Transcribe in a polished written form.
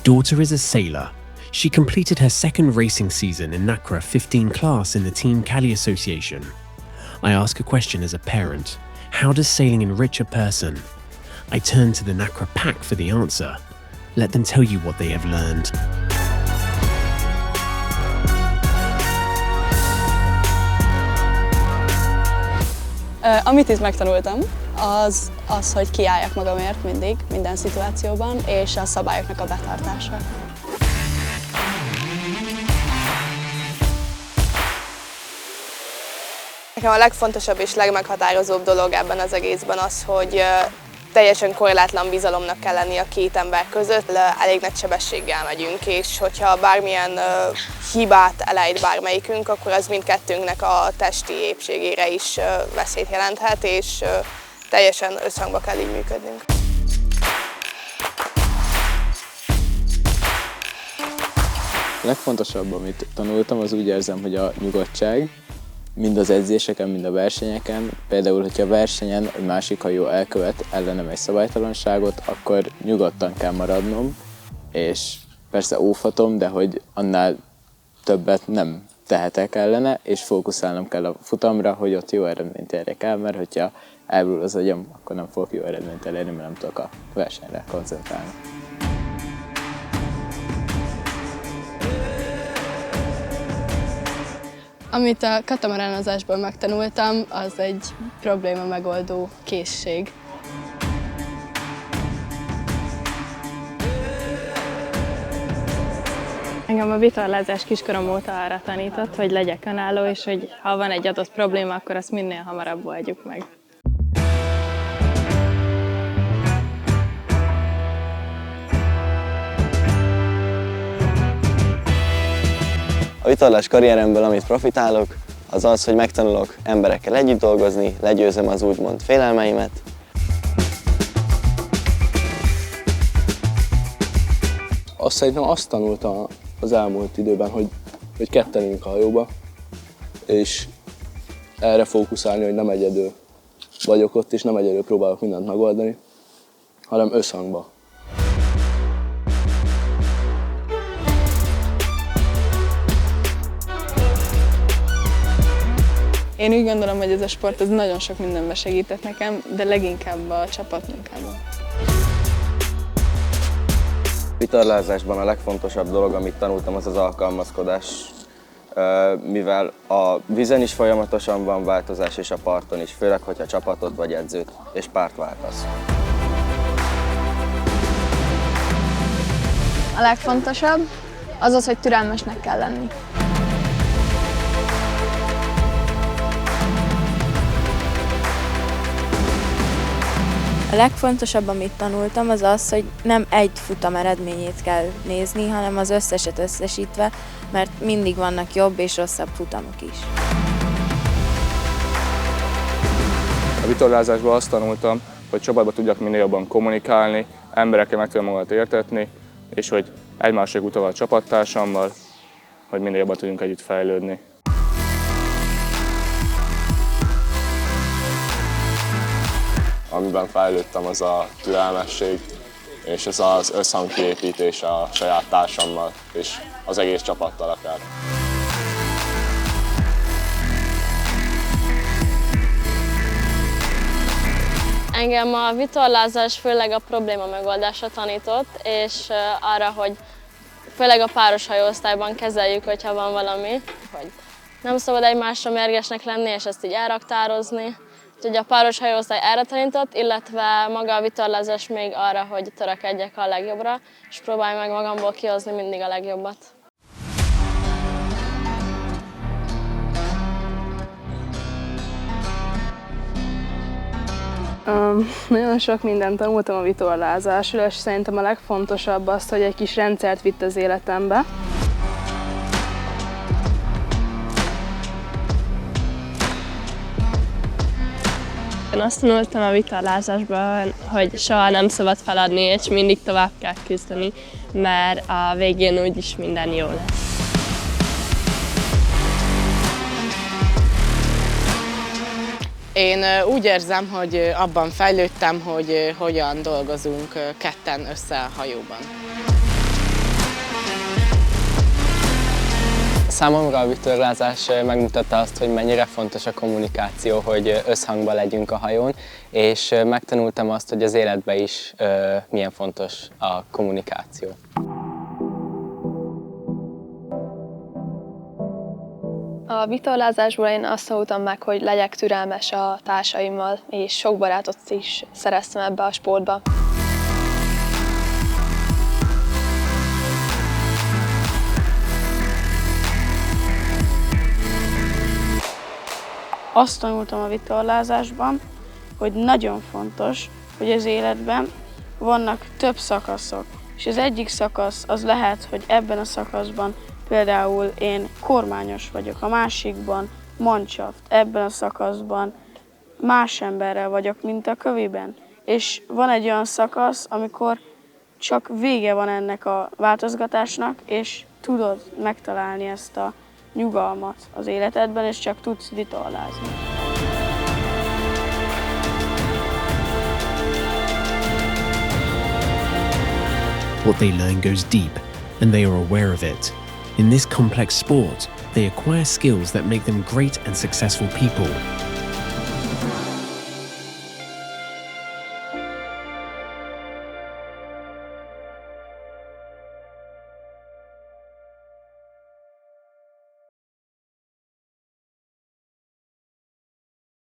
daughter is a sailor. She completed her second racing season in NACRA 15 class in the Team Cali Association. I ask a question as a parent. How does sailing enrich a person? I turn to the NACRA pack for the answer. Let them tell you what they have learned. Amit itt megtanultam, az, hogy kiálljak magamért mindig, minden szituációban, és a szabályoknak a betartása. Nekem a legfontosabb és legmeghatározóbb dolog ebben az egészben az, hogy teljesen korlátlan bizalomnak kell lenni a két ember között. Elég nagy sebességgel megyünk, és hogyha bármilyen hibát elejt bármelyikünk, akkor az mindkettőnknek a testi épségére is veszélyt jelenthet, és teljesen összhangba kell így működnünk. A legfontosabb, amit tanultam, az úgy érzem, hogy a nyugodtság, mind az edzéseken, mind a versenyeken. Például, hogyha a versenyen egy másik hajó elkövet ellenem egy szabálytalanságot, akkor nyugodtan kell maradnom, és persze óvhatom, de hogy annál többet nem tehetek ellene, és fókuszálnom kell a futamra, hogy ott jó eredményt érjek el, mert hogyha elrúl az agyam, akkor nem fogok jó eredményt elérni, mert nem tudok a versenyre koncentrálni. Amit a katamaránozásból megtanultam, az egy probléma megoldó készség. Engem a vitorlázás kiskorom óta arra tanított, hogy legyek önálló, és hogy ha van egy adott probléma, akkor azt minél hamarabb oldjuk meg. A vitorlás karrieremből, amit profitálok, az az, hogy megtanulok emberekkel együtt dolgozni, legyőzöm az úgymond félelmeimet. Szerintem azt tanultam az elmúlt időben, hogy ketten ülünk a hajóba, és erre fókuszálni, hogy nem egyedül vagyok ott, és nem egyedül próbálok mindent megoldani, hanem összhangban. Én úgy gondolom, hogy ez a sport ez nagyon sok mindenben segített nekem, de leginkább a csapatmunkában. Vitorlázásban a legfontosabb dolog, amit tanultam, az az alkalmazkodás, mivel a vízen is folyamatosan van változás, és a parton is, főleg, hogyha csapatot vagy edzőt és párt váltasz. A legfontosabb az az, hogy türelmesnek kell lenni. A legfontosabb, amit tanultam, az az, hogy nem egy futam eredményét kell nézni, hanem az összeset összesítve, mert mindig vannak jobb és rosszabb futamok is. A vitorlázásban azt tanultam, hogy csapatban tudjak minél jobban kommunikálni, emberekkel meg tudom magamat értetni, és hogy egymásra utalva a csapattársammal, hogy minél jobban tudjunk együtt fejlődni. Amiben fejlődtem, az a türelmesség, és ez az összhangkiépítés a saját társammal, és az egész csapattal akár. Engem a vitorlázás főleg a probléma megoldásra tanított, és arra, hogy főleg a páros hajóosztályban kezeljük, hogyha van valami, hogy nem szabad egymásra mérgesnek lenni, és ezt így elraktározni. Úgyhogy a páros hajóosztály erre tanított, illetve maga a vitorlázás még arra, hogy törekedjek a legjobbra, és próbálj meg magamból kihozni mindig a legjobbat. Nagyon sok mindent tanultam a vitorlázásról, és szerintem a legfontosabb az, hogy egy kis rendszert vitt az életembe. Én azt tanultam a vitorlázásban, hogy soha nem szabad feladni, és mindig tovább kell küzdeni, mert a végén úgyis minden jó lesz. Én úgy érzem, hogy abban fejlődtem, hogy hogyan dolgozunk ketten össze a hajóban. Számomra a vitorlázás megmutatta azt, hogy mennyire fontos a kommunikáció, hogy összhangban legyünk a hajón, és megtanultam azt, hogy az életben is milyen fontos a kommunikáció. A vitorlázásból én azt tanultam meg, hogy legyek türelmes a társaimmal, és sok barátot is szereztem ebbe a sportba. Azt tanultam a vitorlázásban, hogy nagyon fontos, hogy az életben vannak több szakaszok. És az egyik szakasz az lehet, hogy ebben a szakaszban például én kormányos vagyok, a másikban Mannschaft, ebben a szakaszban más emberrel vagyok, mint a kövében. És van egy olyan szakasz, amikor csak vége van ennek a változgatásnak, és tudod megtalálni ezt a nyugalmat az életedben, és csak tudsz vitorlázni. What they learn goes deep, and they are aware of it. In this complex sport, they acquire skills that make them great and successful people.